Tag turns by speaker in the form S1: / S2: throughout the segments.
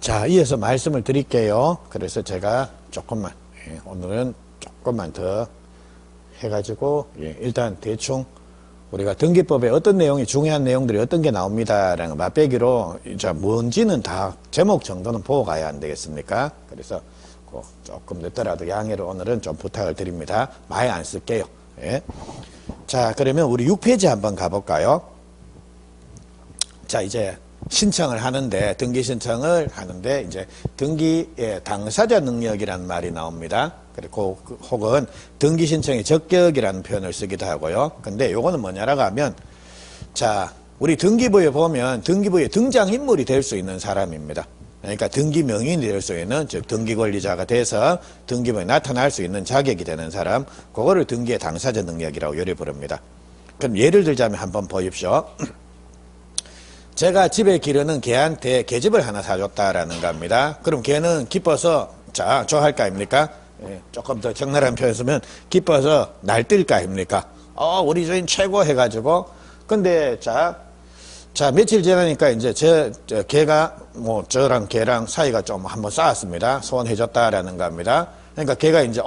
S1: 자, 이어서 말씀을 드릴게요. 그래서 제가 조금만, 오늘은 조금만 더 해가지고, 일단 대충 우리가 등기법에 어떤 내용이, 중요한 내용들이 어떤 게 나옵니다라는 맛배기로, 이제 뭔지는 다 제목 정도는 보고 가야 안 되겠습니까? 그래서 조금 늦더라도 양해를 오늘은 좀 부탁을 드립니다. 많이 안 쓸게요. 예. 자, 그러면 우리 6페이지 한번 가볼까요? 자, 이제 신청을 하는데, 등기 신청을 하는데, 이제 등기의 당사자 능력이라는 말이 나옵니다. 그리고 혹은 등기 신청의 적격이라는 표현을 쓰기도 하고요. 근데 요거는 뭐냐라고 하면, 자, 우리 등기부에 보면 등기부의 등장인물이 될 수 있는 사람입니다. 그러니까 등기 명인이 될 수 있는, 즉 등기 권리자가 돼서 등기부에 나타날 수 있는 자격이 되는 사람, 그거를 등기의 당사자 능력이라고 요리 부릅니다. 그럼 예를 들자면 한번 보십시오. 제가 집에 기르는 개한테 개집을 하나 사줬다라는 겁니다. 그럼 개는 기뻐서, 자, 좋아할까 아닙니까? 조금 더 적나라한 표현 쓰면 기뻐서 날뛸까 아닙니까? 우리 주인 최고 해가지고. 근데 자, 며칠 지나니까 이제 저 개가 저랑 개랑 사이가 좀 한번 쌓았습니다. 소원해줬다라는 겁니다. 그러니까 개가 이제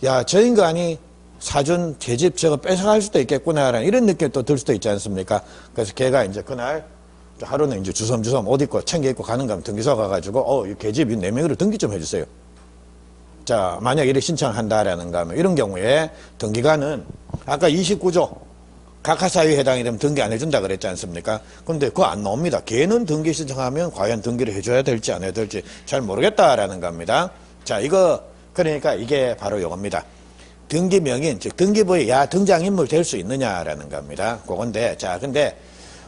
S1: 야, 저 인간이 사준 개집 저거 뺏어갈 수도 있겠구나라는 이런 느낌이 또 들 수도 있지 않습니까? 그래서 개가 이제 그날 하루는 이제 주섬주섬 옷 입고 챙겨 입고 가는 가면 등기소 가가지고 이 개집 내 명의로 등기 좀 해주세요. 자, 만약 이렇게 신청한다라는 거면 이런 경우에 등기관은 아까 29조 각하사유에 해당이 되면 등기 안 해준다 그랬지 않습니까? 근데 그거 안 나옵니다. 개는 등기 신청하면 과연 등기를 해줘야 될지 안 해야 될지 잘 모르겠다라는 겁니다. 자, 그러니까 이게 바로 이겁니다. 등기 명인, 즉 등기부에 등장인물 될 수 있느냐라는 겁니다. 그건데, 자, 근데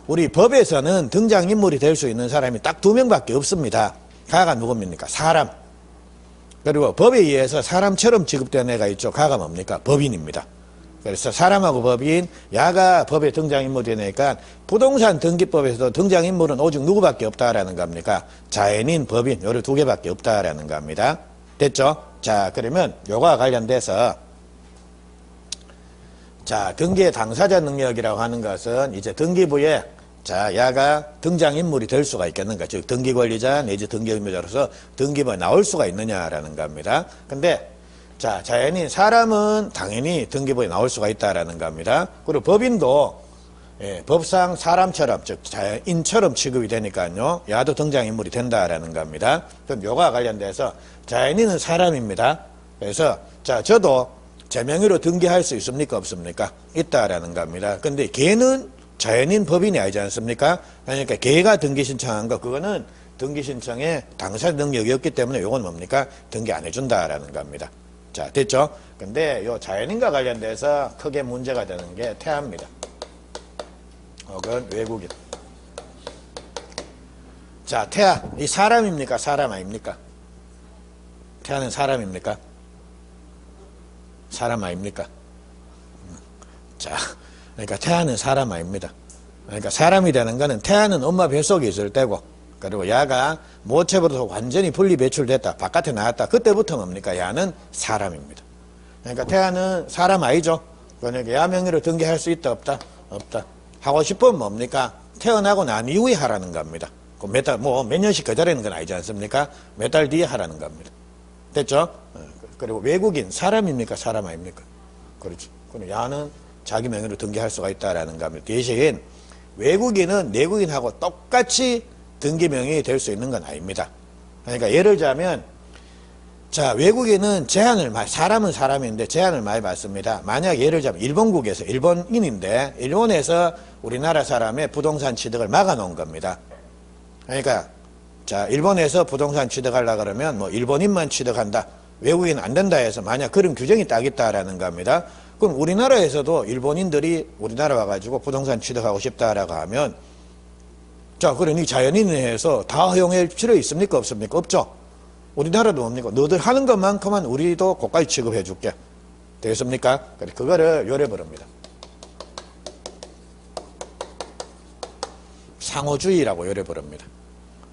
S1: 우리 법에서는 등장인물이 될 수 있는 사람이 딱 2명밖에 없습니다. 가가 누굽니까? 사람. 그리고 법에 의해서 사람처럼 취급된 애가 있죠. 가가 뭡니까? 법인입니다. 그래서 사람하고 법인, 야가 법에 등장인물이 되니까 부동산 등기법에서도 등장인물은 오직 누구밖에 없다라는 겁니까? 자연인, 법인, 요리 2개밖에 없다라는 겁니다. 됐죠? 자, 그러면 요거와 관련돼서 자, 등기의 당사자 능력이라고 하는 것은 이제 등기부에 자, 야가 등장인물이 될 수가 있겠는가? 즉, 등기권리자 내지 등기의무자로서 등기부에 나올 수가 있느냐라는 겁니다. 근데 자, 자연인, 사람은 당연히 등기부에 나올 수가 있다라는 겁니다. 그리고 법인도 법상 사람처럼, 즉 자연인처럼 취급이 되니까요. 야도 등장인물이 된다라는 겁니다. 그럼 요거와 관련돼서 자연인은 사람입니다. 그래서 자, 저도 제 명의로 등기할 수 있습니까? 없습니까? 있다라는 겁니다. 근데 개는 자연인 법인이 아니지 않습니까? 그러니까 개가 등기 신청한 거, 그거는 등기 신청에 당사자 능력이 없기 때문에 요건 뭡니까? 등기 안 해준다라는 겁니다. 자, 됐죠? 근데 요 자연인과 관련돼서 크게 문제가 되는 게 태아입니다. 혹은 외국인. 자, 태아. 이 사람입니까? 사람 아닙니까? 태아는 사람입니까? 사람 아닙니까? 자, 그러니까 태아는 사람 아닙니다. 그러니까 사람이 되는 거는 태아는 엄마 뱃속에 있을 때고, 그리고 야가 모체부터 완전히 분리 배출됐다, 바깥에 나왔다, 그때부터 뭡니까? 야는 사람입니다. 그러니까 태아는 사람 아니죠? 그러니까 야 명의로 등기할 수 있다, 없다? 없다. 하고 싶으면 뭡니까? 태어나고 난 이후에 하라는 겁니다. 몇 달, 몇 년씩 거절하는 건 아니지 않습니까? 몇 달 뒤에 하라는 겁니다. 됐죠? 그리고 외국인, 사람입니까? 사람 아닙니까? 그렇죠. 그럼 야는 자기 명의로 등기할 수가 있다라는 겁니다. 대신 외국인은 내국인하고 똑같이 등기 명의이 될 수 있는 건 아닙니다. 그러니까 예를 들자면, 자, 외국인은 사람은 사람인데 제한을 많이 받습니다. 만약 예를 들자면 일본국에서, 일본인인데 일본에서 우리나라 사람의 부동산 취득을 막아 놓은 겁니다. 그러니까 자, 일본에서 부동산 취득하려고 그러면 일본인만 취득한다, 외국인 안 된다 해서 만약 그런 규정이 딱 있다라는 겁니다. 그럼 우리나라에서도 일본인들이 우리나라 와가지고 부동산 취득하고 싶다라고 하면, 자, 그러니 자연인에 해서 다 허용할 필요 있습니까? 없습니까? 없죠. 우리나라도 뭡니까? 너들 하는 것만큼은 우리도 고가에 취급해 줄게. 되겠습니까? 그거를 요래 부릅니다. 상호주의라고 요래 부릅니다.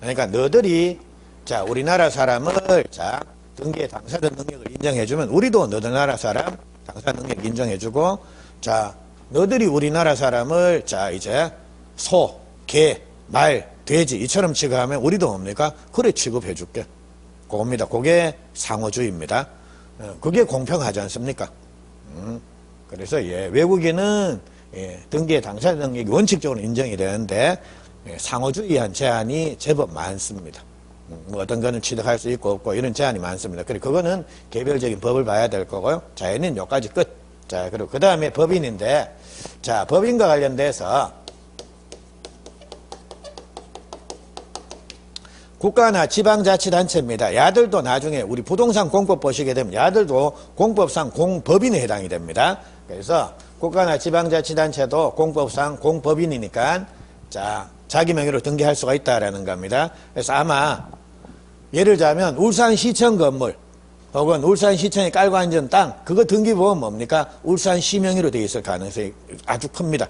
S1: 그러니까 너들이, 자, 우리나라 사람을, 자, 등기의 당사자 능력을 인정해주면 우리도 너들 나라 사람 당사자 능력 인정해주고, 자, 너들이 우리나라 사람을, 자, 이제 소, 개, 말, 돼지 이처럼 취급하면 우리도 뭡니까? 그래 취급해 줄게. 그겁니다. 그게 상호주의입니다. 그게 공평하지 않습니까? 그래서 외국인은 등기의 당사자 능력이 원칙적으로 인정이 되는데 상호주의한 제한이 제법 많습니다. 뭐 어떤 거는 취득할 수 있고 없고 이런 제한이 많습니다. 그리고 그거는 개별적인 법을 봐야 될 거고요. 자, 얘는 여기까지 끝. 자, 그리고 그 다음에 법인인데, 자, 법인과 관련돼서 국가나 지방자치단체입니다. 야들도 나중에 우리 부동산 공법 보시게 되면 야들도 공법상 공법인에 해당이 됩니다. 그래서 국가나 지방자치단체도 공법상 공법인이니까 자, 자기 명의로 등기할 수가 있다라는 겁니다. 그래서 아마 예를 들자면 울산시청 건물 혹은 울산시청이 깔고 앉은 땅 그거 등기 보면 뭡니까? 울산시 명의로 되어 있을 가능성이 아주 큽니다.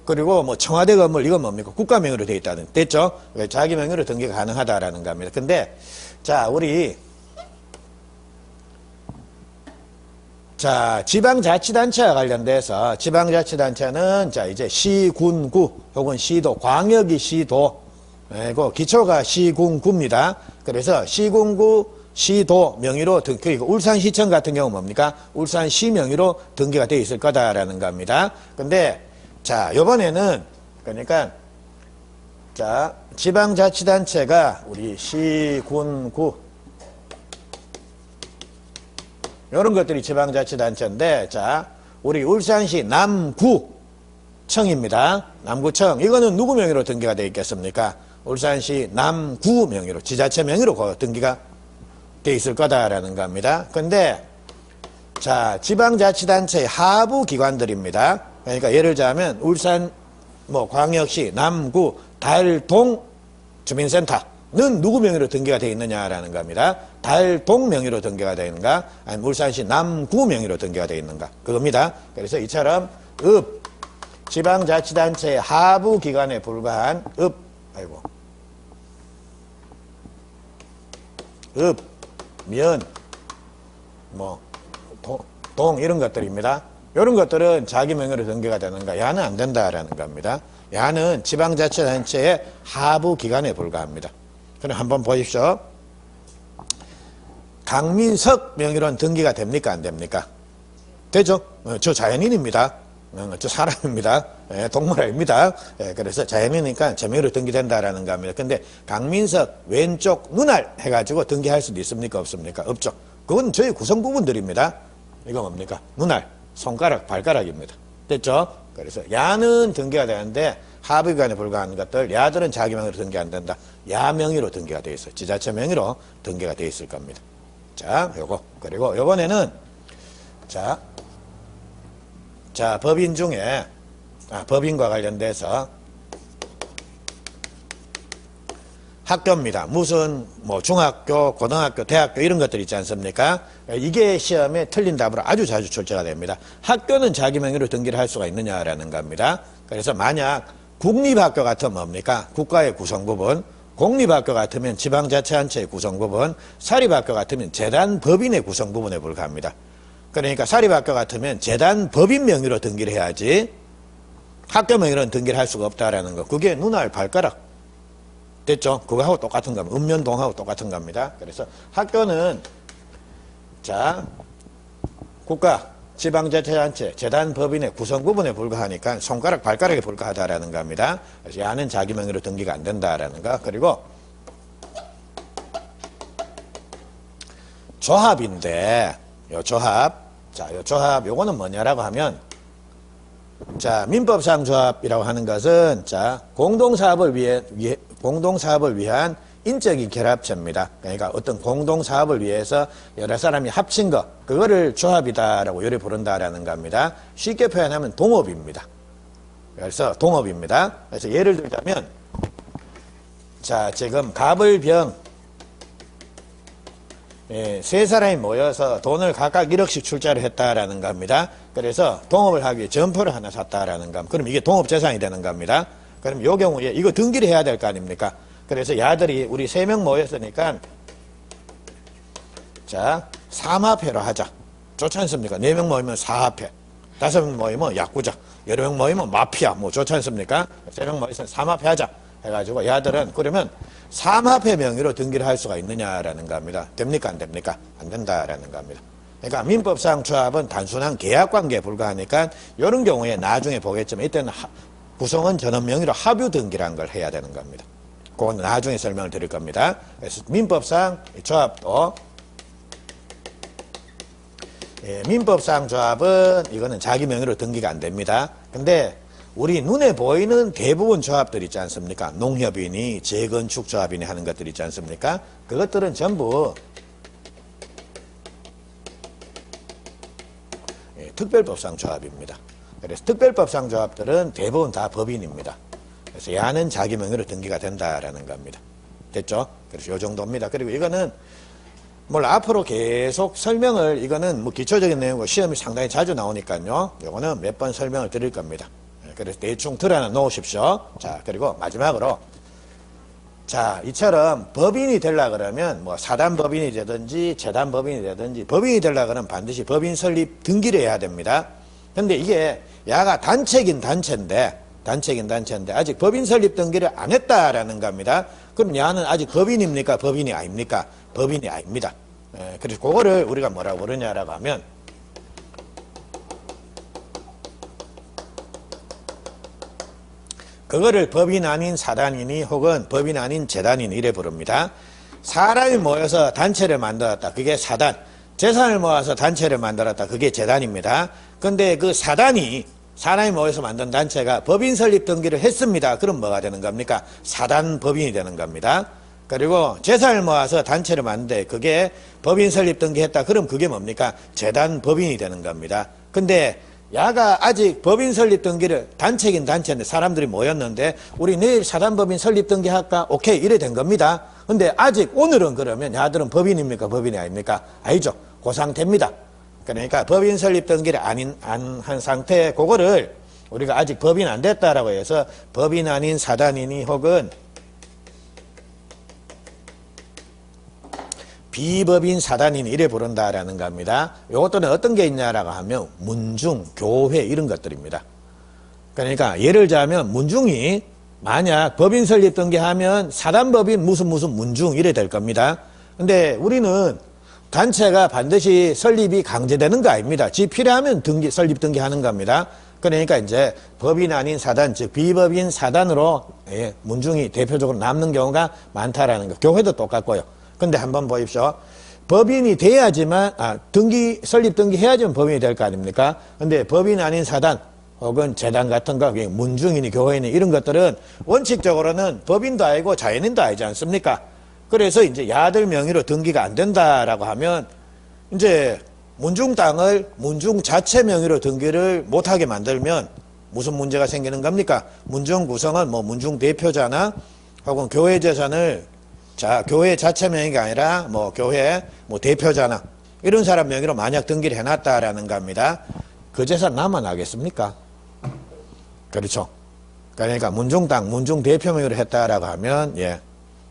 S1: 그리고 뭐 청와대 건물 이건 뭡니까? 국가 명의로 되어 있다는 됐죠? 자기 명의로 등기가 가능하다라는 겁니다. 근데 자 우리 자 지방자치단체와 관련돼서 지방자치단체는 자 이제 시, 군, 구 혹은 시도 광역이 시도 그 기초가 시, 군, 구입니다. 그래서 시, 군, 구 시도 명의로 그리고 울산시청 같은 경우 뭡니까? 울산시 명의로 등기가 되어 있을 거다라는 겁니다. 근데 자, 요번에는 그러니까 자, 지방자치단체가 우리 시, 군, 구 요런 것들이 지방자치단체인데 자, 우리 울산시 남구청입니다. 남구청. 이거는 누구 명의로 등기가 되어 있겠습니까? 울산시 남구 명의로 지자체 명의로 등기가 돼 있을 거다라는 겁니다. 근데 자 지방자치단체의 하부 기관들입니다. 그러니까 예를 들자면 울산 뭐 광역시 남구 달동 주민센터는 누구 명의로 등기가 되어 있느냐라는 겁니다. 달동 명의로 등기가 되어 있는가 아니면 울산시 남구 명의로 등기가 되어 있는가 그겁니다. 그래서 이처럼 지방자치단체의 하부 기관에 불과한 면, 뭐, 동, 이런 것들입니다. 이런 것들은 자기 명의로 등기가 되는가? 야는 안 된다라는 겁니다. 야는 지방자치단체의 하부 기관에 불과합니다. 그럼 한번 보십시오. 강민석 명의로는 등기가 됩니까? 안 됩니까? 되죠? 저 자연인입니다. 저 사람입니다. 동물 아닙니다. 그래서 자연이니까 제 명의로 등기된다라는 겁니다. 근데 강민석 왼쪽 눈알 해가지고 등기할 수도 있습니까? 없습니까? 없죠. 그건 저희 구성 부분들입니다. 이거 뭡니까? 눈알, 손가락, 발가락입니다. 됐죠? 그래서 야는 등기가 되는데 하부기관에 불과한 것들 야들은 자기 명의로 등기 안 된다. 야 명의로 등기가 되어 있어요. 지자체 명의로 등기가 되어 있을 겁니다. 자, 요거. 그리고 요번에는 자, 법인 중에, 법인과 관련돼서 학교입니다. 무슨, 뭐, 중학교, 고등학교, 대학교 이런 것들 있지 않습니까? 이게 시험에 틀린 답으로 아주 자주 출제가 됩니다. 학교는 자기 명의로 등기를 할 수가 있느냐라는 겁니다. 그래서 만약 국립학교 같으면 뭡니까? 국가의 구성부분, 공립학교 같으면 지방자치단체의 구성부분, 사립학교 같으면 재단 법인의 구성부분에 불과합니다. 그러니까 사립학교 같으면 재단 법인 명의로 등기를 해야지 학교 명의로는 등기를 할 수가 없다라는 거. 그게 눈알 발가락. 됐죠? 그거하고 똑같은 겁니다. 읍면동하고 똑같은 겁니다. 그래서 학교는 자 국가, 지방자치단체, 재단 법인의 구성 부분에 불과하니까 손가락, 발가락에 불과하다라는 겁니다. 그래서 야는 자기 명의로 등기가 안 된다라는 거. 그리고 조합인데 요 조합. 자, 요 조합, 요거는 뭐냐라고 하면, 자, 민법상 조합이라고 하는 것은, 자, 공동사업을 위한 인적인 결합체입니다. 그러니까 어떤 공동사업을 위해서 여러 사람이 합친 거, 그거를 조합이다라고 요리 부른다라는 겁니다. 쉽게 표현하면 동업입니다. 그래서 동업입니다. 그래서 예를 들자면, 자, 지금 갑을병, 세 사람이 모여서 돈을 각각 1억씩 출자를 했다라는 겁니다. 그래서 동업을 하기 위해 점포를 하나 샀다라는 겁니다. 그럼 이게 동업재산이 되는 겁니다. 그럼 요 경우에 이거 등기를 해야 될 거 아닙니까? 그래서 야들이 우리 3명 모였으니까 자, 삼합회로 하자. 좋지 않습니까? 4명 모이면 사합회, 5명 모이면 야구자, 여러 명 모이면 마피아, 뭐 좋지 않습니까? 3명 모여서 삼합회 하자. 해가지고 야들은 그러면 삼합회 명의로 등기를 할 수가 있느냐라는 겁니다. 됩니까? 안 됩니까? 안 된다라는 겁니다. 그러니까 민법상 조합은 단순한 계약관계에 불과하니까 이런 경우에 나중에 보겠지만 이때는 구성원 전원 명의로 합유 등기란 걸 해야 되는 겁니다. 그건 나중에 설명을 드릴 겁니다. 그래서 민법상 조합도 민법상 조합은 이거는 자기 명의로 등기가 안 됩니다. 근데 우리 눈에 보이는 대부분 조합들 있지 않습니까? 농협이니 재건축 조합이니 하는 것들 있지 않습니까? 그것들은 전부 특별법상 조합입니다. 그래서 특별법상 조합들은 대부분 다 법인입니다. 그래서 야는 자기 명의로 등기가 된다라는 겁니다. 됐죠? 그래서 요 정도입니다. 그리고 이거는 앞으로 계속 설명을 이거는 기초적인 내용이고 시험이 상당히 자주 나오니까요. 요거는 몇 번 설명을 드릴 겁니다. 그래서 대충 들어놔 놓으십시오. 자, 그리고 마지막으로 자, 이처럼 법인이 되려 그러면 사단법인이 되든지 재단법인이 되든지 법인이 되려 그러면 반드시 법인 설립 등기를 해야 됩니다. 근데 이게 야가 단체긴 단체인데 아직 법인 설립 등기를 안 했다라는 겁니다. 그럼 야는 아직 법인입니까? 법인이 아닙니까? 법인이 아닙니다. 그래서 그거를 우리가 뭐라고 그러냐라고 하면 그거를 법인 아닌 사단이니 혹은 법인 아닌 재단이니 이래 부릅니다. 사람이 모여서 단체를 만들었다. 그게 사단. 재산을 모아서 단체를 만들었다. 그게 재단입니다. 근데 그 사람이 모여서 만든 단체가 법인 설립 등기를 했습니다. 그럼 뭐가 되는 겁니까? 사단 법인이 되는 겁니다. 그리고 재산을 모아서 단체를 만드는데 그게 법인 설립 등기했다. 그럼 그게 뭡니까? 재단 법인이 되는 겁니다. 근데 야가 아직 법인 설립 등기를 단체긴 단체인데 사람들이 모였는데 우리 내일 사단법인 설립 등기 할까? 오케이 이래 된 겁니다. 근데 아직 오늘은 그러면 야들은 법인입니까? 법인이 아닙니까? 아니죠. 그 상태입니다. 그러니까 법인 설립 등기를 안 한 상태에 그거를 우리가 아직 법인 안 됐다라고 해서 법인 아닌 사단이니 혹은 비법인 사단이니 이래 부른다라는 겁니다. 이것들은 어떤 게 있냐라고 하면 문중, 교회 이런 것들입니다. 그러니까 예를 들자면 문중이 만약 법인 설립 등기하면 사단법인 무슨 문중 이래 될 겁니다. 근데 우리는 단체가 반드시 설립이 강제되는 거 아닙니다. 지 필요하면 설립 등기하는 겁니다. 그러니까 이제 법인 아닌 사단, 즉 비법인 사단으로 문중이 대표적으로 남는 경우가 많다라는 거. 교회도 똑같고요. 근데 한번 보십시오. 법인이 돼야지만, 설립 등기 해야지만 법인이 될 거 아닙니까? 근데 법인 아닌 사단, 혹은 재단 같은 거, 문중이니 교회니 이런 것들은 원칙적으로는 법인도 아니고 자연인도 아니지 않습니까? 그래서 이제 야들 명의로 등기가 안 된다라고 하면, 이제 문중 땅을 문중 자체 명의로 등기를 못하게 만들면 무슨 문제가 생기는 겁니까? 문중 구성은 문중 대표자나 혹은 교회 재산을 교회 자체 명의가 아니라 교회 대표자나 이런 사람 명의로 만약 등기를 해놨다라는 겁니다. 그 재산 남아나겠습니까? 그렇죠. 그러니까 문중 땅, 문중 대표 명의로 했다라고 하면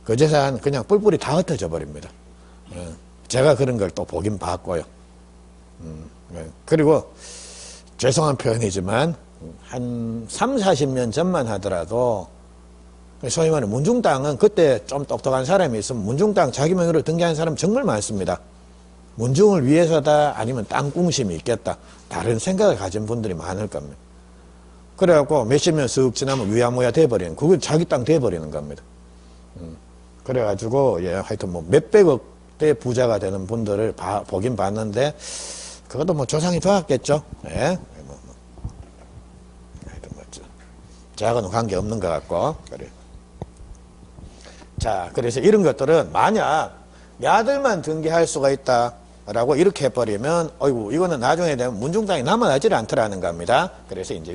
S1: 그 재산 그냥 뿔뿔이 다 흩어져 버립니다. 제가 그런 걸 또 보긴 봤고요. 그리고 죄송한 표현이지만 한 3, 40년 전만 하더라도 소위 말하는 문중 땅은 그때 좀 똑똑한 사람이 있으면 문중 땅 자기 명의로 등기한 사람 정말 많습니다. 문중을 위해서다 아니면 땅 궁심이 있겠다. 다른 생각을 가진 분들이 많을 겁니다. 그래갖고 몇십 년 쓱 지나면 위야무야 돼버리는, 그건 자기 땅 돼버리는 겁니다. 그래가지고 하여튼 몇백억대 부자가 되는 분들을 보긴 봤는데 그것도 조상이 좋았겠죠. 하여튼 저하고는 관계없는 것 같고. 그래. 자, 그래서 이런 것들은 만약 야들만 등기할 수가 있다라고 이렇게 해버리면 어이구 이거는 나중에 되면 문중 땅이 남아나질 않더라는 겁니다. 그래서 이제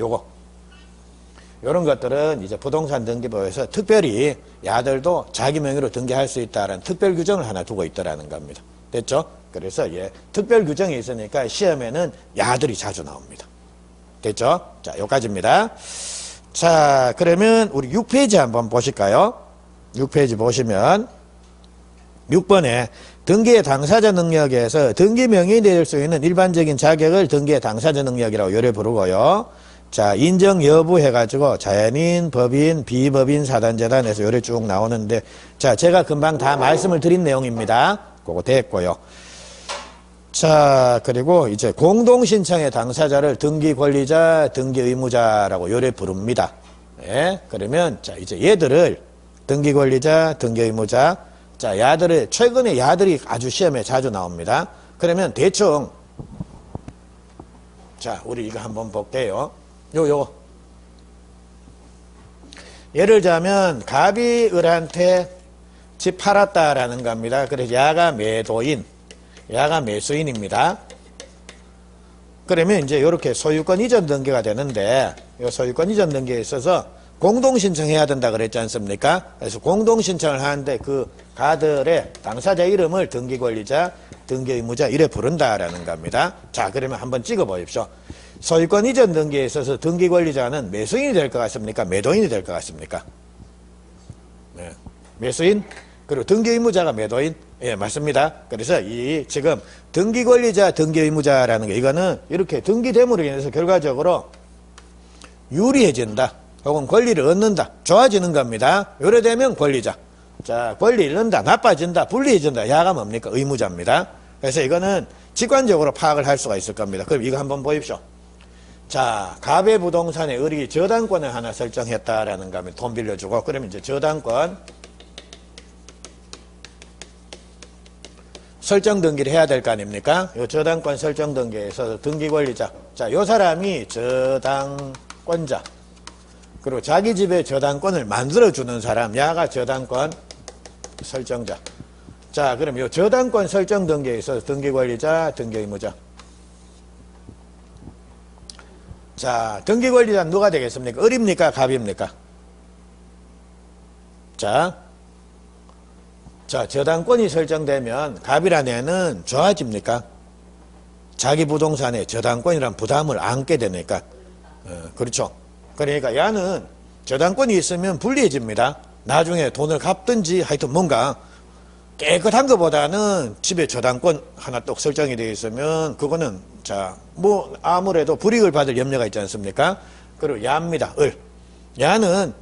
S1: 요런 것들은 이제 부동산 등기부에서 특별히 야들도 자기 명의로 등기할 수 있다는 특별 규정을 하나 두고 있더라는 겁니다. 됐죠? 그래서 특별 규정이 있으니까 시험에는 야들이 자주 나옵니다. 됐죠? 자, 여기까지입니다. 자, 그러면 우리 6페이지 한번 보실까요? 6페이지 보시면 6번에 등기의 당사자 능력에서 등기 명의이 될 수 있는 일반적인 자격을 등기의 당사자 능력이라고 요래 부르고요. 자, 인정 여부 해가지고 자연인, 법인, 비법인, 사단재단에서 요래 쭉 나오는데, 자, 제가 금방 다 말씀을 드린 내용입니다. 그거 됐고요. 자, 그리고 이제 공동신청의 당사자를 등기권리자, 등기의무자라고 요래 부릅니다. 예? 그러면, 자, 이제 얘들을 등기권리자, 등기의무자, 자, 야들을, 최근에 야들이 아주 시험에 자주 나옵니다. 그러면 대충, 자, 우리 이거 한번 볼게요. 요거. 예를 들자면, 갑이 을한테 집 팔았다라는 겁니다. 그래서 야가 매도인, 야가 매수인입니다. 그러면 이제 이렇게 소유권 이전 등기가 되는데, 이 소유권 이전 등기에 있어서 공동신청해야 된다 그랬지 않습니까? 그래서 공동신청을 하는데 그 가들의 당사자 이름을 등기권리자, 등기의무자 이래 부른다라는 겁니다. 자, 그러면 한번 찍어 보십시오. 소유권 이전 등기에 있어서 등기권리자는 매수인이 될 것 같습니까? 매도인이 될 것 같습니까? 네. 매수인? 그리고 등기의무자가 매도인? 예, 맞습니다. 그래서 이 지금 등기권리자, 등기의무자라는 게 이거는 이렇게 등기됨으로 인해서 결과적으로 유리해진다. 혹은 권리를 얻는다. 좋아지는 겁니다. 요래 되면 권리자. 자, 권리 잃는다. 나빠진다. 불리해진다. 야가 뭡니까? 의무자입니다. 그래서 이거는 직관적으로 파악을 할 수가 있을 겁니다. 그럼 이거 한번 보십시오. 자, 갑의 부동산에 을이 저당권을 하나 설정했다라는 겁니다. 돈 빌려주고. 그러면 이제 저당권 설정 등기를 해야 될 거 아닙니까? 요 저당권 설정 등기에 있어서 등기권리자. 자, 요 사람이 저당권자. 그리고 자기 집에 저당권을 만들어주는 사람, 야가 저당권 설정자. 자, 그럼 요 저당권 설정 등기에 있어서 등기권리자, 등기의무자. 자, 등기권리자는 누가 되겠습니까? 을입니까? 갑입니까? 자, 저당권이 설정되면 갑이라는 애는 좋아집니까? 자기 부동산에 저당권이란 부담을 안게 되니까. 그렇죠. 그러니까 야는 저당권이 있으면 불리해집니다. 나중에 돈을 갚든지 하여튼 뭔가 깨끗한 것보다는 집에 저당권 하나 똑 설정이 되어 있으면 그거는 자, 뭐 아무래도 불이익을 받을 염려가 있지 않습니까? 그리고 야입니다. 을. 야는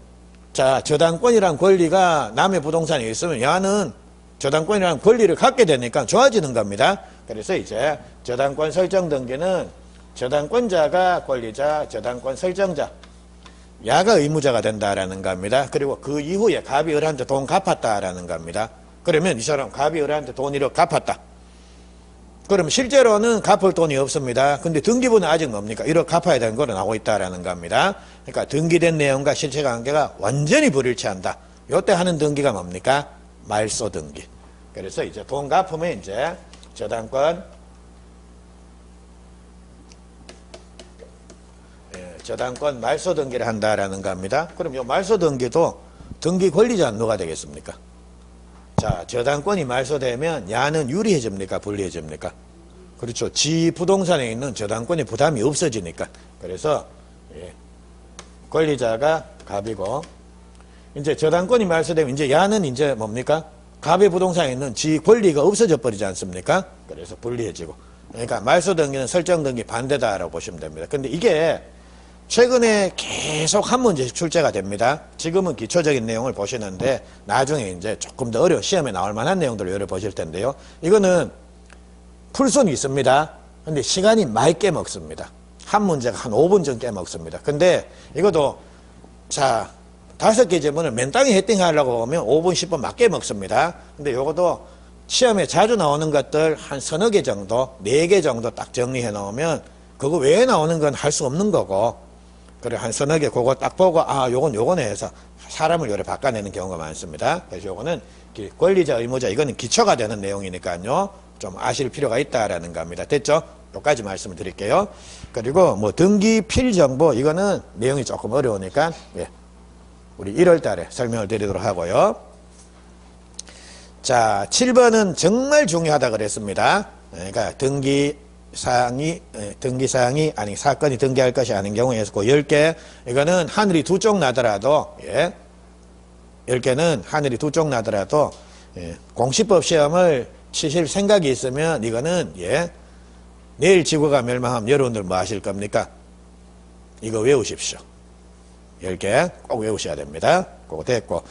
S1: 자, 저당권이란 권리가 남의 부동산에 있으면 야는 저당권이란 권리를 갖게 되니까 좋아지는 겁니다. 그래서 이제 저당권 설정 등기는 저당권자가 권리자, 저당권 설정자, 야가 의무자가 된다라는 겁니다. 그리고 그 이후에 갑이 을한테 돈 갚았다라는 겁니다. 그러면 이 사람 갑이 을한테 돈 1억 갚았다. 그러면 실제로는 갚을 돈이 없습니다. 근데 등기부는 아직 뭡니까? 1억 갚아야 되는 거로 나오고 있다라는 겁니다. 그러니까 등기된 내용과 실체 관계가 완전히 불일치한다. 요때 하는 등기가 뭡니까? 말소 등기. 그래서 이제 돈 갚으면 이제 저당권 저당권 말소 등기를 한다라는 겁니다. 그럼 이 말소 등기도 등기 권리자는 누가 되겠습니까? 자, 저당권이 말소되면 야는 유리해집니까? 불리해집니까? 그렇죠. 지 부동산에 있는 저당권의 부담이 없어지니까. 그래서 권리자가 갑이고 이제 저당권이 말소되면 이제 야는 이제 뭡니까? 갑의 부동산에 있는 지 권리가 없어져 버리지 않습니까? 그래서 불리해지고. 그러니까 말소 등기는 설정 등기 반대다라고 보시면 됩니다. 근데 이게 최근에 계속 한 문제씩 출제가 됩니다. 지금은 기초적인 내용을 보시는데 나중에 이제 조금 더 어려운 시험에 나올 만한 내용들을 여러 보실 텐데요. 이거는 풀 수는 있습니다. 근데 시간이 많이 깨먹습니다. 한 문제가 한 5분 정도 깨먹습니다. 근데 이것도 자 5개 지문을 맨땅에 헤딩하려고 하면 5분 10분 막 깨먹습니다. 근데 요것도 시험에 자주 나오는 것들 한 서너 개 정도 4개 정도 딱 정리해 놓으면 그거 외에 나오는 건 할 수 없는 거고 그래, 한 서너 개 그거 딱 보고, 아, 요거네 해서 사람을 요래 바꿔내는 경우가 많습니다. 그래서 요거는 권리자, 의무자, 이거는 기초가 되는 내용이니까요. 좀 아실 필요가 있다라는 겁니다. 됐죠? 여기까지 말씀을 드릴게요. 그리고 뭐 등기 필정보, 이거는 내용이 조금 어려우니까, 우리 1월 달에 설명을 드리도록 하고요. 자, 7번은 정말 중요하다 그랬습니다. 그러니까 등기사항이 아니 사건이 등기할 것이 아닌 경우에서 그 10개 이거는 하늘이 두 쪽 나더라도 10개는 하늘이 두 쪽 나더라도 공시법 시험을 치실 생각이 있으면 이거는 내일 지구가 멸망하면 여러분들 뭐 하실 겁니까? 이거 외우십시오. 10개 꼭 외우셔야 됩니다. 그거 됐고.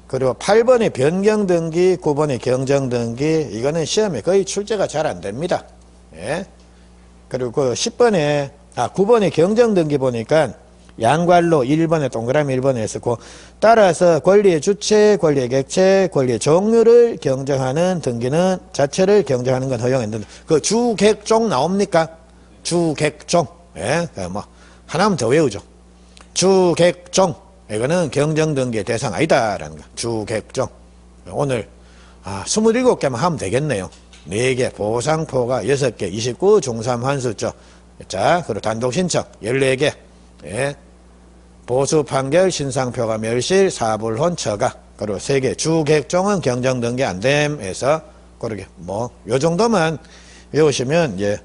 S1: 그리고 8번의 변경등기, 9번의 경정등기, 이거는 시험에 거의 출제가 잘 안 됩니다. 예. 그리고 그 10번에, 9번의 경정등기 보니까 양괄로 1번에 동그라미 1번에 했었고, 따라서 권리의 주체, 권리의 객체, 권리의 종류를 경정하는 등기는 자체를 경정하는 건 허용했는데, 그 주객종 나옵니까? 주객종. 예. 뭐, 하나만 더 외우죠. 주객종. 이거는 경정등기의 대상 아니다라는 거. 주객종. 오늘 27개만 하면 되겠네요. 4개, 보상표가 6개, 29 중삼환수죠. 자, 그리고 단독신청 14개. 예. 보수판결, 신상표가 멸실, 사불혼, 처가. 그리고 3개. 주객종은 경정등기 안됨 해서 그렇게 뭐 요 정도만 외우시면 이제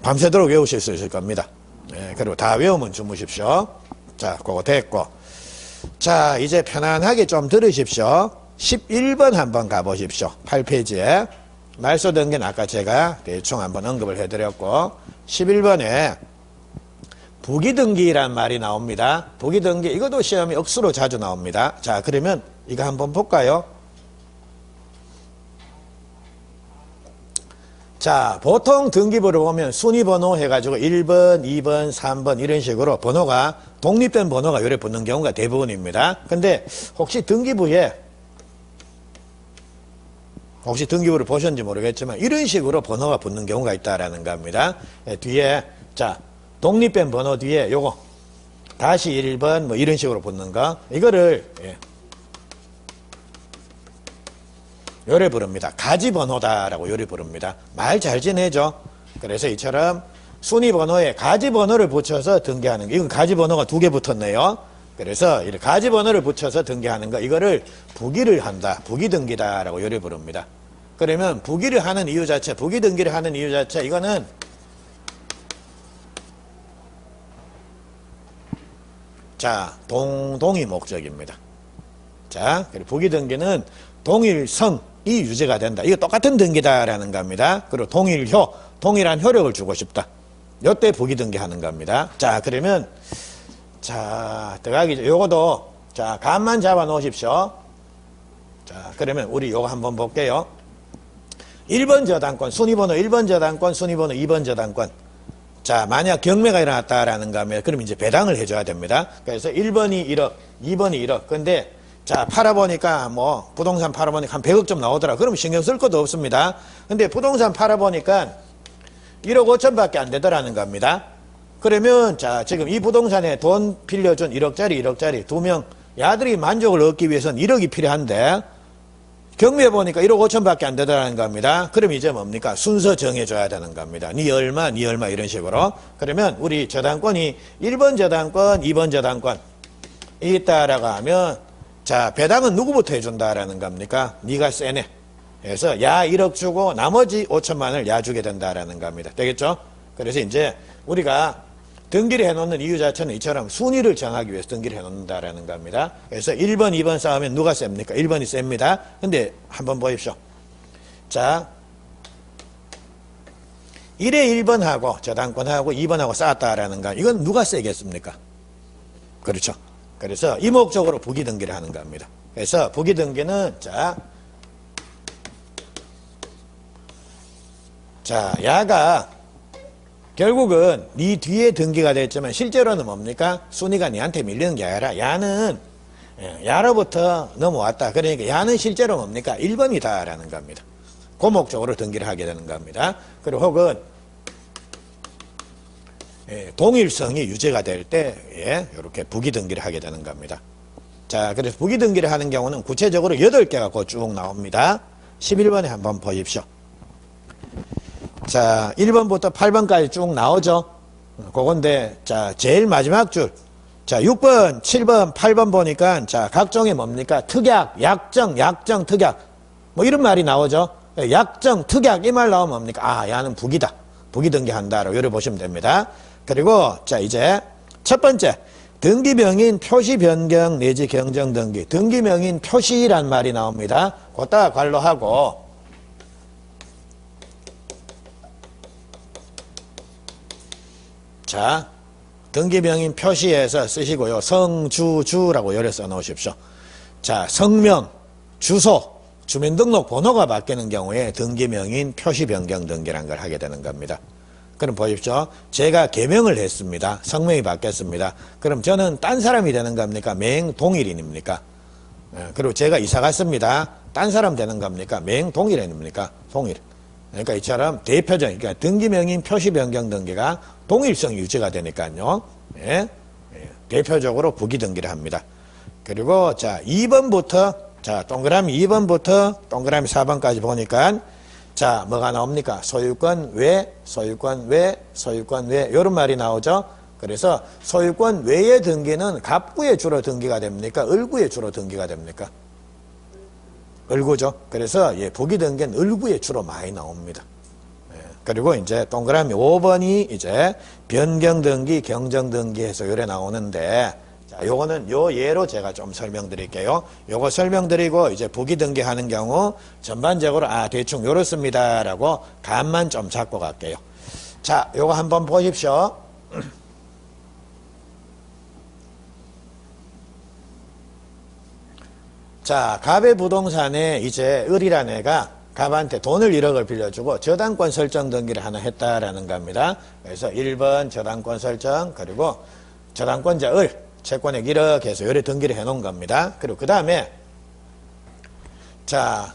S1: 밤새도록 외우실 수 있을 겁니다. 예. 그리고 다 외우면 주무십시오. 자, 그거 됐고. 자, 이제 편안하게 좀 들으십시오. 11번 한번 가보십시오. 8페이지에. 말소등기는 아까 제가 대충 한번 언급을 해드렸고, 11번에 부기등기란 말이 나옵니다. 부기등기, 이것도 시험이 억수로 자주 나옵니다. 자, 그러면 이거 한번 볼까요? 자, 보통 등기부를 보면 순위번호 해가지고 1번, 2번, 3번 이런 식으로 번호가 독립된 번호가 요래 붙는 경우가 대부분입니다. 근데 혹시 등기부를 보셨는지 모르겠지만 이런 식으로 번호가 붙는 경우가 있다라는 겁니다. 뒤에 자 독립된 번호 뒤에 요거 다시 1번 뭐 이런 식으로 붙는 거 이거를 요래 부릅니다. 가지번호다라고 요래 부릅니다. 말 잘 지내죠? 그래서 이처럼 순위번호에 가지번호를 붙여서 등기하는 거. 이건 가지번호가 2개 붙었네요. 그래서 이렇게 가지번호를 붙여서 등기하는 거. 이거를 부기를 한다. 부기등기다라고 요래 부릅니다. 그러면 부기를 하는 이유 자체, 부기등기를 하는 이유 자체, 이거는 자, 동동이 목적입니다. 자, 그리고 부기등기는 동일성이 유지가 된다. 이거 똑같은 등기다라는 겁니다. 그리고 동일효, 동일한 효력을 주고 싶다. 요때 부기등기 하는 겁니다. 자, 그러면 자, 들어가기 요거도 자, 감만 잡아 놓으십시오. 자, 그러면 우리 요거 한번 볼게요. 1번 저당권, 순위번호 1번 저당권, 순위번호 2번 저당권. 자, 만약 경매가 일어났다라는 거면 그럼 이제 배당을 해줘야 됩니다. 그래서 1번이 1억, 2번이 1억. 근데 자, 팔아보니까 뭐 부동산 팔아보니까 한 100억 좀 나오더라. 그럼 신경 쓸 것도 없습니다. 근데 부동산 팔아보니까 1억 5천밖에 안 되더라는 겁니다. 그러면 자, 지금 이 부동산에 돈 빌려준 1억짜리 2명 야들이 만족을 얻기 위해서는 1억이 필요한데 경매해 보니까 1억 5천밖에 안 되더라는 겁니다. 그럼 이제 뭡니까? 순서 정해줘야 되는 겁니다. 니 얼마 이런 식으로. 그러면 우리 저당권이 1번 저당권, 2번 저당권 있다라고 하면 자, 배당은 누구부터 해준다라는 겁니까? 니가 세네. 그래서 야 1억 주고 나머지 5천만을 야 주게 된다라는 겁니다. 되겠죠? 그래서 이제 우리가 등기를 해놓는 이유 자체는 이처럼 순위를 정하기 위해서 등기를 해놓는다라는 겁니다. 그래서 1번, 2번 싸우면 누가 셉니까? 1번이 셉니다. 근데 한번 보십시오. 자, 1에 1번하고 저당권하고 2번하고 싸웠다라는 거 이건 누가 세겠습니까? 그렇죠. 그래서 이목적으로 부기등기를 하는 겁니다. 그래서 부기등기는 자, 야가 결국은 네 뒤에 등기가 됐지만 실제로는 뭡니까? 순위가 니한테 밀리는 게 아니라 야는 야로부터 넘어왔다. 그러니까 야는 실제로 뭡니까? 1번이다라는 겁니다. 그 목적으로 등기를 하게 되는 겁니다. 그리고 혹은 동일성이 유지가 될 때 이렇게 부기등기를 하게 되는 겁니다. 자, 그래서 부기등기를 하는 경우는 구체적으로 8개가 쭉 나옵니다. 11번에 한번 보십시오. 자, 1번부터 8번까지 쭉 나오죠. 그건데 자, 제일 마지막 줄. 자, 6번, 7번, 8번 보니까 자, 각종의 뭡니까? 특약, 약정, 특약. 뭐 이런 말이 나오죠. 약정, 특약 이 말 나오면 뭡니까? 아, 야는 부기다. 부기등기 한다라고 요래 보시면 됩니다. 그리고 자, 이제 첫 번째 등기명인 표시 변경 내지 경정 등기. 등기명인 표시란 말이 나옵니다. 그따 관로하고 자, 등기명인 표시에서 쓰시고요. 성주주라고 열에 써 놓으십시오. 자, 성명, 주소, 주민등록 번호가 바뀌는 경우에 등기명인 표시 변경 등기란 걸 하게 되는 겁니다. 그럼 보십시오. 제가 개명을 했습니다. 성명이 바뀌었습니다. 그럼 저는 딴 사람이 되는 겁니까? 맹동일인입니까? 그리고 제가 이사 갔습니다. 딴 사람 되는 겁니까? 맹동일인입니까? 동일. 그러니까 이처럼 대표적인, 그러니까 등기명인 표시 변경 등기가 동일성이 유지가 되니까요. 예? 대표적으로 부기 등기를 합니다. 그리고 자, 2번부터 자, 동그라미 2번부터 동그라미 4번까지 보니까 자, 뭐가 나옵니까? 소유권 외, 소유권 외, 소유권 외 이런 말이 나오죠. 그래서 소유권 외의 등기는 갑구에 주로 등기가 됩니까? 을구에 주로 등기가 됩니까? 을구죠. 그래서 예, 부기 등기는 을구에 주로 많이 나옵니다. 예, 그리고 이제 동그라미 5번이 이제 변경 등기, 경정 등기 해서 요래 나오는데 자, 요거는 요 예로 제가 좀 설명드릴게요. 요거 설명드리고 이제 부기 등기 하는 경우 전반적으로 대충 요렇습니다라고 감만 좀 잡고 갈게요. 자, 요거 한번 보십시오. 자, 갑의 부동산에 이제 을이라는 애가 갑한테 돈을 1억을 빌려주고 저당권 설정 등기를 하나 했다라는 겁니다. 그래서 1번 저당권 설정, 그리고 저당권자 을, 채권액 1억 해서 요래 등기를 해놓은 겁니다. 그리고 그 다음에 자,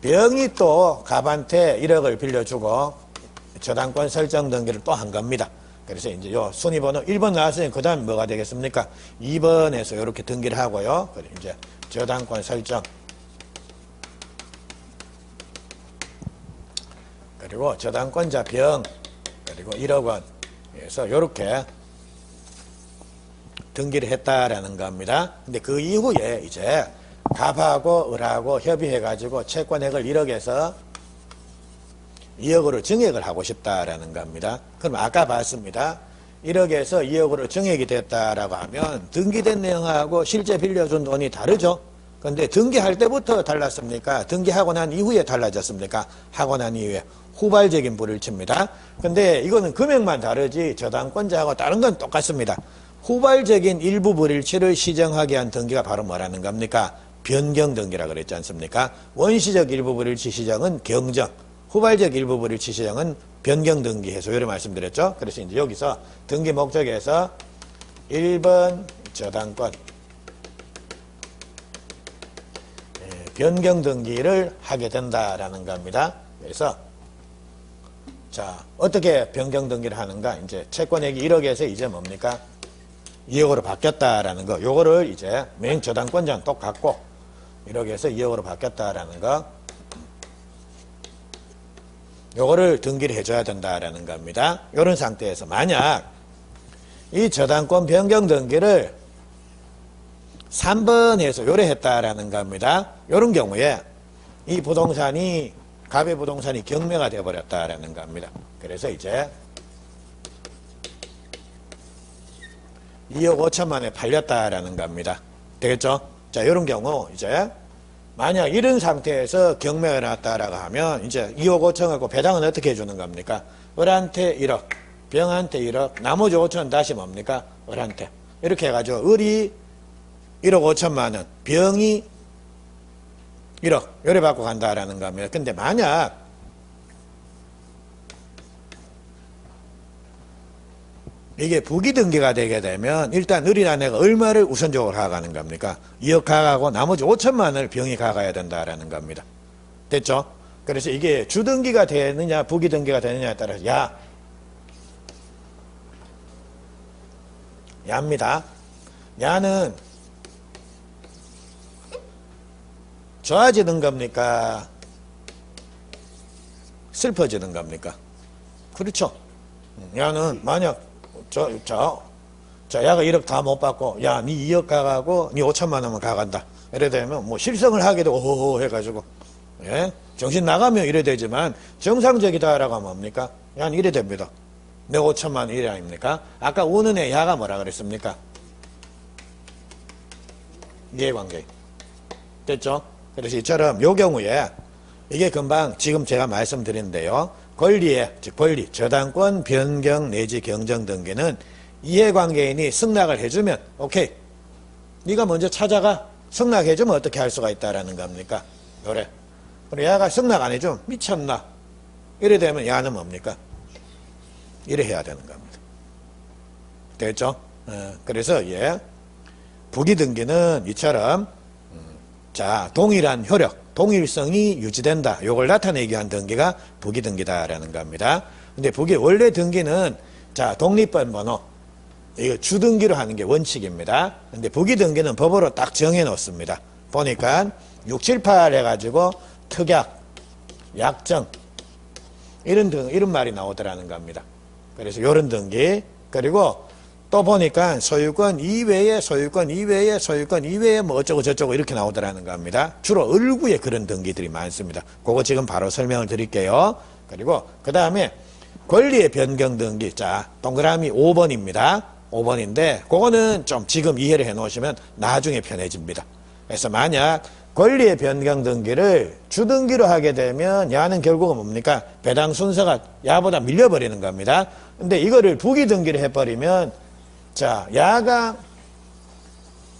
S1: 병이 또 갑한테 1억을 빌려주고 저당권 설정 등기를 또 한 겁니다. 그래서 이제 요 순위번호 1번 나왔으니 그 다음 뭐가 되겠습니까? 2번에서 이렇게 등기를 하고요. 그리고 이제 저당권 설정. 그리고 저당권자 병. 그리고 1억 원. 그래서 이렇게 등기를 했다라는 겁니다. 근데 그 이후에 이제 갑하고 을하고 협의해가지고 채권액을 1억에서 2억으로 증액을 하고 싶다라는 겁니다. 그럼 아까 봤습니다. 1억에서 2억으로 증액이 됐다라고 하면 등기된 내용하고 실제 빌려준 돈이 다르죠. 근데 등기할 때부터 달랐습니까? 등기하고 난 이후에 달라졌습니까? 하고 난 이후에 후발적인 불일치입니다. 근데 이거는 금액만 다르지 저당권자하고 다른 건 똑같습니다. 후발적인 일부 불일치를 시정하게 한 등기가 바로 뭐라는 겁니까? 변경 등기라 그랬지 않습니까? 원시적 일부 불일치 시정은 경정, 후발적 일부 불일치 시정은 변경 등기해서 요래 말씀드렸죠. 그래서 이제 여기서 등기 목적에서 1번 저당권 변경 등기를 하게 된다라는 겁니다. 그래서 자, 어떻게 변경 등기를 하는가? 이제 채권액이 1억에서 이제 뭡니까? 2억으로 바뀌었다라는 거. 요거를 이제 맹 저당권자는 똑같고 1억에서 2억으로 바뀌었다라는 거. 요거를 등기를 해줘야 된다라는 겁니다. 요런 상태에서 만약 이 저당권 변경 등기를 3번에서 요래 했다라는 겁니다. 요런 경우에 이 부동산이 갑의 부동산이 경매가 되어버렸다라는 겁니다. 그래서 이제 2억 5천만에 팔렸다라는 겁니다. 되겠죠? 자, 요런 경우 이제 만약 이런 상태에서 경매가 나왔다라고 하면 이제 2억 5천하고 배당은 어떻게 해주는 겁니까? 을한테 1억, 병한테 1억, 나머지 5천은 다시 뭡니까? 을한테. 이렇게 해가지고 을이 1억 5천만 원, 병이 1억, 요래 받고 간다라는 겁니다. 근데 만약 이게 부기 등기가 되게 되면 일단 을이라는 애가 얼마를 우선적으로 가가는 겁니까? 2억 가가고 나머지 5천만 원을 병이 가가야 된다라는 겁니다. 됐죠? 그래서 이게 주등기가 되느냐 부기 등기가 되느냐에 따라서 야입니다. 야는 좋아지는 겁니까? 슬퍼지는 겁니까? 그렇죠. 야는 만약 야가 1억 다 못 받고 야 니 2억 가가고 니 5천만 원만 가간다 이래 되면 뭐 실성을 하게 되고 호호 해가지고 예? 정신 나가면 이래 되지만 정상적이다라고 하면 뭡니까? 야는 이래 됩니다. 내 5천만 원 이래 아닙니까? 아까 우는 애 야가 뭐라 그랬습니까? 이해관계 됐죠? 그래서 이처럼 요 경우에 이게 금방 지금 제가 말씀드렸는데요. 권리의 즉 권리 저당권 변경 내지 경정 등기는 이해관계인이 승낙을 해주면 오케이. 네가 먼저 찾아가. 승낙해주면 어떻게 할 수가 있다라는 겁니까? 그래. 그래, 야가 승낙 안 해주면 미쳤나? 이래 되면 야는 뭡니까? 이래 해야 되는 겁니다. 됐죠? 그래서 부기등기는 이처럼 자, 동일한 효력, 동일성이 유지된다. 요걸 나타내기 위한 등기가 부기등기다라는 겁니다. 근데 원래 등기는 자, 독립번 번호 이거 주등기로 하는 게 원칙입니다. 근데 부기등기는 법으로 딱 정해 놓습니다. 보니까 6, 7, 8 해가지고 특약, 약정 이런 말이 나오더라는 겁니다. 그래서 요런 등기, 그리고 또 보니까 소유권 이외에 뭐 어쩌고 저쩌고 이렇게 나오더라는 겁니다. 주로 을구에 그런 등기들이 많습니다. 그거 지금 바로 설명을 드릴게요. 그리고 그 다음에 권리의 변경 등기. 자, 동그라미 5번입니다. 5번인데 그거는 좀 지금 이해를 해 놓으시면 나중에 편해집니다. 그래서 만약 권리의 변경 등기를 주등기로 하게 되면 야는 결국은 뭡니까? 배당 순서가 야보다 밀려버리는 겁니다. 근데 이거를 부기등기를 해버리면 자, 야가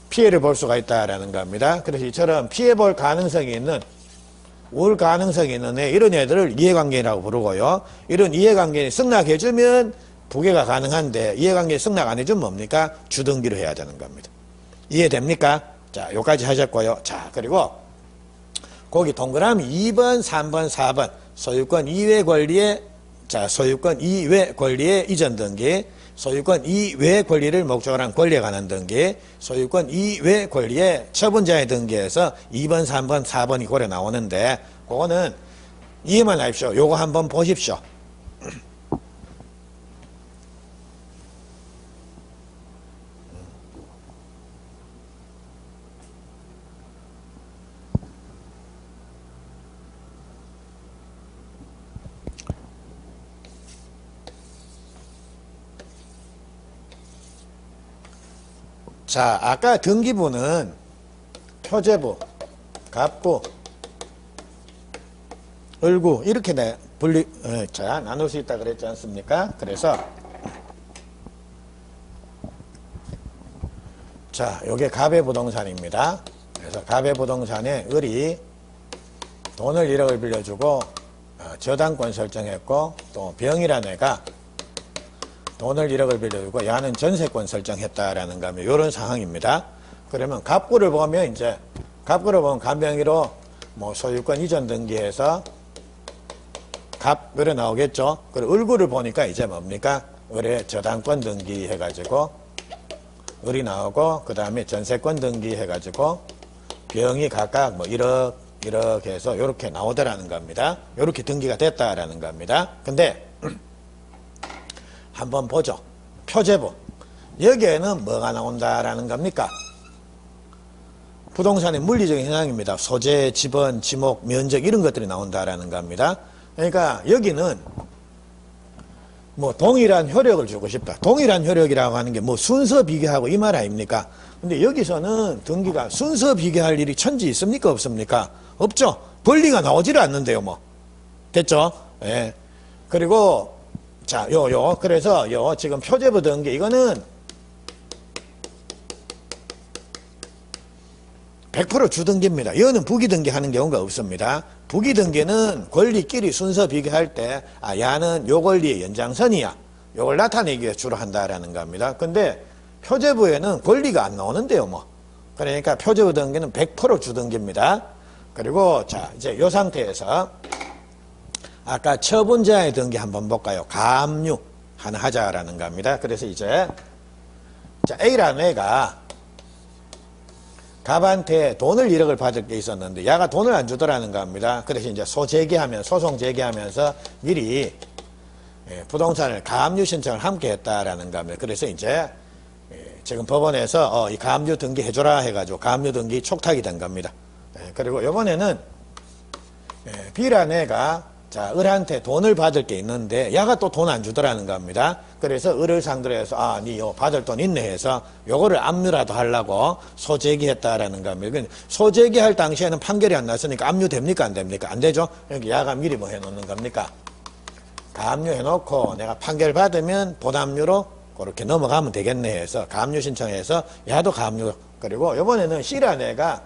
S1: 피해를 볼 수가 있다라는 겁니다. 그래서 이처럼 피해 볼 가능성이 있는, 올 가능성이 있는 이런 애들을 이해관계인이라고 부르고요. 이런 이해관계인이 승낙해주면 부계가 가능한데 이해관계인 승낙 안 해주면 뭡니까? 주등기로 해야 되는 겁니다. 이해됩니까? 자, 요까지 하셨고요. 자, 그리고 거기 동그라미 2번, 3번, 4번 소유권 이외 권리의 소유권 이외 권리의 이전 등기, 소유권 이외 권리를 목적으로 한 권리에 관한 등기, 소유권 이외 권리의 처분자의 등기에서 2번, 3번, 4번이 고려 나오는데 그거는 이해만 하십시오. 요거 한번 보십시오. 자, 아까 등기부는 표제부, 갑부, 을구 이렇게 나눌 수 있다 그랬지 않습니까? 그래서 자, 요게 갑의 부동산입니다. 그래서 갑의 부동산에 을이 돈을 1억을 빌려주고 저당권 설정했고 또 병이라는 애가 돈을 1억을 빌려주고 야는 전세권 설정했다라는 겁니다. 이런 상황입니다. 그러면 갑구를 보면 갑구를 보면 간병이로 뭐 소유권 이전 등기해서 갑 을에 나오겠죠. 그리고 을구를 보니까 이제 뭡니까? 을에 저당권 등기 해가지고 을이 나오고 그 다음에 전세권 등기 해가지고 병이 각각 뭐 1억 해서 이렇게 나오더라는 겁니다. 이렇게 등기가 됐다라는 겁니다. 근데 한번 보죠. 표제부. 여기에는 뭐가 나온다라는 겁니까? 부동산의 물리적인 현황입니다. 소재, 지번, 지목, 면적 이런 것들이 나온다라는 겁니다. 그러니까 여기는 뭐 동일한 효력을 주고 싶다. 동일한 효력이라고 하는 게 뭐 순서 비교하고 이 말 아닙니까? 근데 여기서는 등기가 순서 비교할 일이 천지 있습니까? 없습니까? 없죠. 권리가 나오질 않는데요, 뭐. 됐죠? 예. 그리고 자, 그래서 지금 표제부 등기, 이거는 100% 주등기입니다. 이거는 부기등기 하는 경우가 없습니다. 부기등기는 권리끼리 순서 비교할 때, 야는 요 권리의 연장선이야. 요걸 나타내기 위해 주로 한다라는 겁니다. 근데 표제부에는 권리가 안 나오는데요, 뭐. 그러니까 표제부 등기는 100% 주등기입니다. 그리고 자, 이제 요 상태에서 아까 처분자의 등기 한번 볼까요? 가압류 하나 하자라는 겁니다. 그래서 이제 자, A라는 애가 갑한테 돈을 1억을 받을 게 있었는데 야가 돈을 안 주더라는 겁니다. 그래서 이제 소송 제기하면서 미리 부동산을 가압류 신청을 함께 했다라는 겁니다. 그래서 이제 지금 법원에서 이 가압류 등기 해줘라 해가지고 가압류 등기 촉탁이 된 겁니다. 그리고 이번에는 B라는 애가 자, 을한테 돈을 받을 게 있는데 야가 또 돈 안 주더라는 겁니다. 그래서 을을 상대로 해서 니 받을 돈 있네 해서 요거를 압류라도 하려고 소제기했다라는 겁니다. 소제기할 당시에는 판결이 안 났으니까 압류 됩니까? 안 됩니까? 안 되죠? 여기 야가 미리 뭐 해놓는 겁니까? 가압류 해놓고 내가 판결 받으면 본압류로 그렇게 넘어가면 되겠네 해서 가압류 신청해서 야도 가압류. 그리고 이번에는 C라는 애가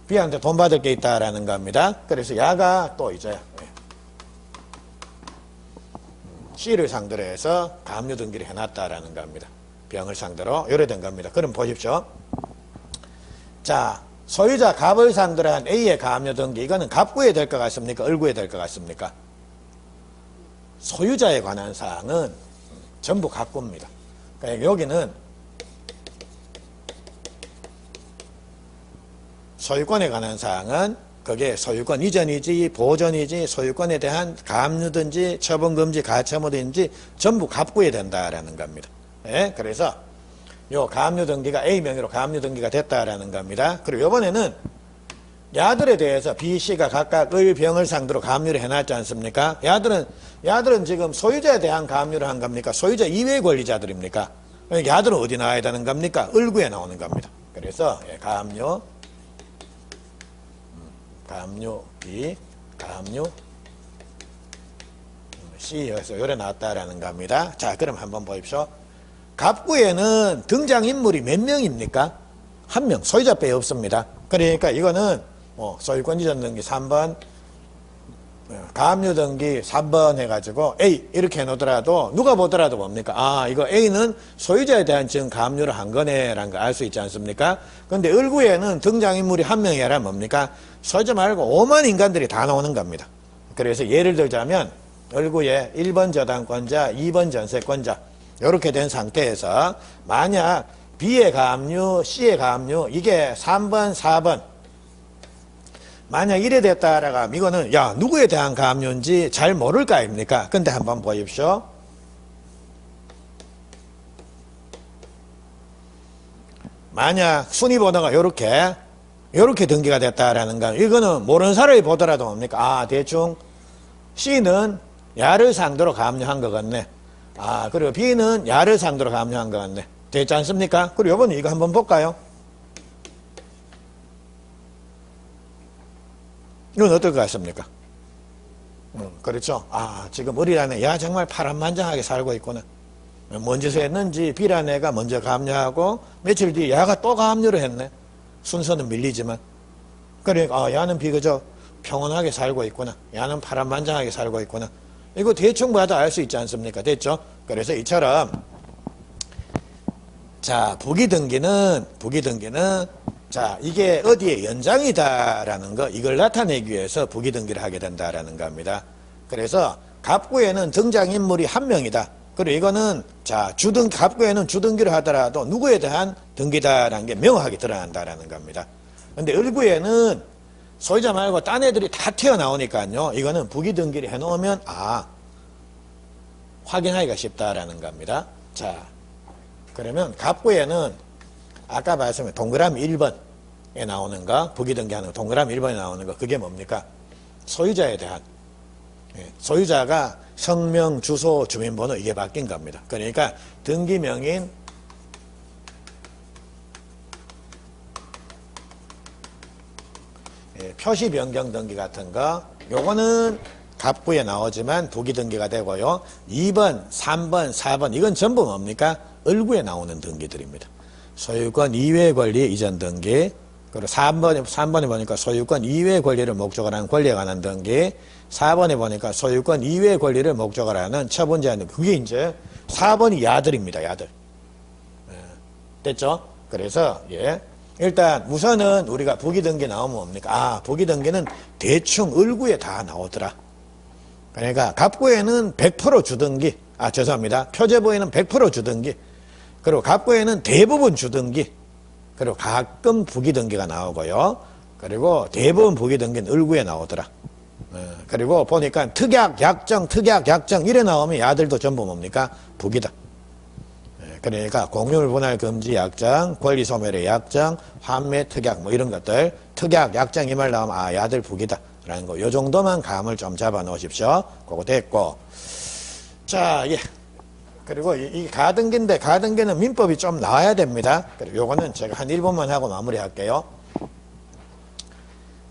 S1: B한테 돈 받을 게 있다라는 겁니다. 그래서 야가 또 이제 C를 상대로 해서 가압류 등기를 해놨다라는 겁니다. B형을 상대로 요래된 겁니다. 그럼 보십시오. 자, 소유자 갑을 상대로 한 A의 가압류 등기, 이거는 갑구에 될 것 같습니까? 을구에 될 것 같습니까? 소유자에 관한 사항은 전부 갑구입니다. 그러니까 여기는 소유권에 관한 사항은 그게 소유권 이전이지 보존이지 소유권에 대한 가압류든지 처분금지 가처분인지 전부 갑구에 된다라는 겁니다. 예? 그래서 요 가압류 등기가 A 명의로 가압류 등기가 됐다라는 겁니다. 그리고 이번에는 야들에 대해서 B, C가 각각 을, 병을 상대로 가압류를 해놨지 않습니까? 야들은 지금 소유자에 대한 가압류를 한 겁니까? 소유자 이외의 권리자들입니까? 야들은 어디 나와야 되는 겁니까? 을구에 나오는 겁니다. 그래서 가압류 B, 가압류 C, 여기서 요래 나왔다라는 겁니다. 자, 그럼 한번 보십시오. 갑구에는 등장인물이 몇 명입니까? 한 명, 소유자 빼 없습니다. 그러니까 이거는 소유권 이전 등기 3번, 가압류 등기 3번 해가지고 A 이렇게 해놓더라도 누가 보더라도 뭡니까? 아, 이거 A는 소유자에 대한 지금 가압류를 한 거네라는 거 알 수 있지 않습니까? 근데 을구에는 등장인물이 한 명이라 뭡니까? 소유자 말고 5만 인간들이 다 나오는 겁니다. 그래서 예를 들자면 을구에 1번 저당권자, 2번 전세권자 이렇게 된 상태에서 만약 B의 가압류, C의 가압류 이게 3번, 4번 만약 이래 됐다라고 하면 이거는 야 누구에 대한 가압류인지 잘 모를 거 아닙니까? 근데 한번 보십시오. 만약 순위번호가 요렇게 등기가 됐다라는 거 이거는 모르는 사람이 보더라도 뭡니까? 아 대충 C는 야를 상대로 가압류한 것 같네. 아, 그리고 B는 야를 상대로 가압류한 것 같네. 됐지 않습니까? 그리고 이번에 이거 한번 볼까요? 이건 어떨 것 같습니까? 그렇죠. 아, 지금 을이라는 야 정말 파란만장하게 살고 있구나. 뭔 짓을 했는지 B라는 애가 먼저 가압류하고 며칠 뒤에 야가 또 가압류를 했네. 순서는 밀리지만. 그러니까 야는 비교적 평온하게 살고 있구나. 야는 파란만장하게 살고 있구나. 이거 대충 봐도 알 수 있지 않습니까? 됐죠? 그래서 이처럼 자 부기등기는 자 이게 어디에 연장이다라는 거 이걸 나타내기 위해서 부기등기를 하게 된다라는 겁니다. 그래서 갑구에는 등장인물이 한 명이다. 그리고 이거는 자 갑구에는 주등기를 하더라도 누구에 대한 등기다라는 게 명확하게 드러난다라는 겁니다. 근데 을구에는 소유자 말고 딴 애들이 다 튀어나오니까요. 이거는 부기등기를 해놓으면 확인하기가 쉽다라는 겁니다. 자, 그러면 갑구에는 아까 말씀에 동그라미 1번에 나오는 거, 부기등기하는 거, 동그라미 1번에 나오는 거, 그게 뭡니까? 소유자에 대한 소유자가 성명, 주소, 주민번호 이게 바뀐 겁니다. 그러니까 등기명인 표시 변경 등기 같은 거 요거는 갑구에 나오지만 부기등기가 되고요. 2번, 3번, 4번 이건 전부 뭡니까? 을구에 나오는 등기들입니다. 소유권 이외의 권리 이전 등기 그리고 3번에 보니까 소유권 이외의 권리를 목적으로 하는 권리에 관한 등기 4번에 보니까 소유권 이외의 권리를 목적으로 하는 처분 제한 등기 그게 이제 4번이 야들입니다. 야들. 됐죠? 그래서 일단 우선은 우리가 부기등기 나오면 뭡니까? 부기등기는 대충 을구에 다 나오더라. 그러니까 갑구에는 100% 주등기 죄송합니다. 표제부에는 100% 주등기 그리고 갑구에는 대부분 주등기 그리고 가끔 부기등기가 나오고요. 그리고 대부분 부기등기는 을구에 나오더라. 그리고 보니까 특약, 약정 이래 나오면 야들도 전부 뭡니까? 부기다. 그러니까 공유물 분할 금지 약정, 권리 소멸의 약정, 환매 특약 뭐 이런 것들 특약, 약정 이 말 나오면 야들 부기다 라는 거 요 정도만 감을 좀 잡아 놓으십시오. 그거 됐고 자 그리고 이 가등기인데 가등기는 민법이 좀 나와야 됩니다. 그리고 요거는 제가 한 1번만 하고 마무리할게요.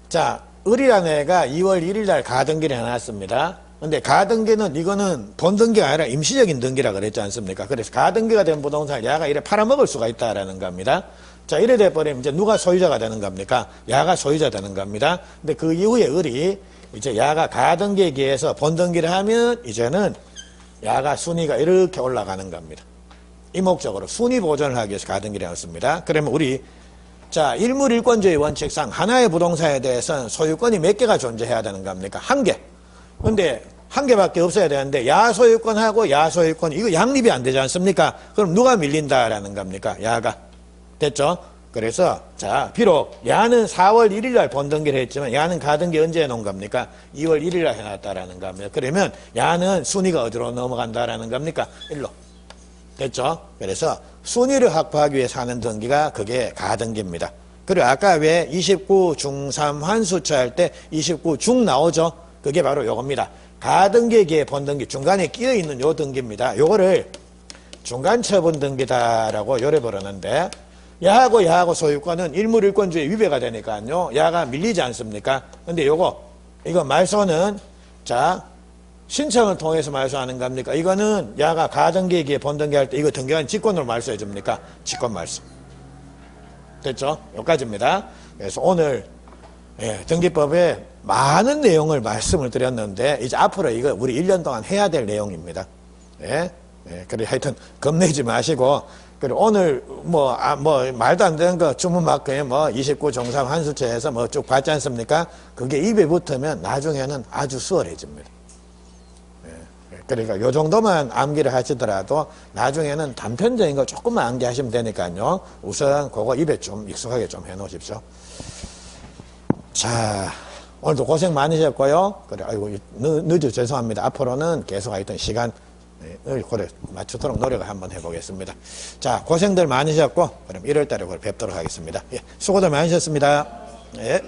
S1: 자 을이라는 애가 2월 1일 날 가등기를 해놨습니다. 근데 가등기는 이거는 본등기가 아니라 임시적인 등기라 그랬지 않습니까? 그래서 가등기가 된 부동산을 야가 이래 팔아먹을 수가 있다라는 겁니다. 자, 이래 돼버리면 이제 누가 소유자가 되는 겁니까? 야가 소유자 되는 겁니다. 근데 그 이후에 을이 이제 야가 가등기에 기해서 본등기를 하면 이제는 야가 순위가 이렇게 올라가는 겁니다. 이목적으로 순위 보존을 하기 위해서 가등기를 했습니다. 그러면 우리 자, 일물일권주의 원칙상 하나의 부동산에 대해서는 소유권이 몇 개가 존재해야 되는 겁니까? 한 개. 근데 한 개밖에 없어야 되는데 야소유권하고 야소유권 이거 양립이 안 되지 않습니까? 그럼 누가 밀린다라는 겁니까? 야가. 됐죠? 그래서 자, 비록 야는 4월 1일 날 본등기를 했지만 야는 가등기 언제 해놓은 겁니까? 2월 1일 날 해놨다라는 겁니다. 그러면 야는 순위가 어디로 넘어간다라는 겁니까? 일로. 됐죠? 그래서 순위를 확보하기 위해서 하는 등기가 그게 가등기입니다. 그리고 아까 왜 29 중3 환수처 할 때 29 중 나오죠? 그게 바로 요겁니다. 가등기에 본등기 중간에 끼어있는 요 등기입니다. 요거를 중간처분 등기다라고 요래 부르는데 야하고 소유권은 일물일권주의 위배가 되니까요. 야가 밀리지 않습니까? 근데 이거 말소는 자 신청을 통해서 말소하는 겁니까? 이거는 야가 가등기에 본등기 할 때 이거 등기한 직권으로 말소해 줍니까? 직권 말소. 됐죠? 여기까지입니다. 그래서 오늘 등기법에 많은 내용을 말씀을 드렸는데 이제 앞으로 이거 우리 1년 동안 해야 될 내용입니다. 그래 하여튼 겁내지 마시고 그리고 오늘 말도 안 되는 거 주문 마크에 29 중3 환수처에서 쭉 봤지 않습니까? 그게 입에 붙으면 나중에는 아주 수월해집니다. 그러니까 요 정도만 암기를 하시더라도 나중에는 단편적인 거 조금만 암기하시면 되니까요. 우선 그거 입에 좀 익숙하게 좀 해놓으십시오. 자, 오늘도 고생 많으셨고요. 그래, 아이고, 늦어 죄송합니다. 앞으로는 계속 하여튼 시간을 그래 맞추도록 노력을 한번 해보겠습니다. 자, 고생들 많으셨고, 그럼 1월 달에 뵙도록 하겠습니다. 예, 수고들 많으셨습니다. 예.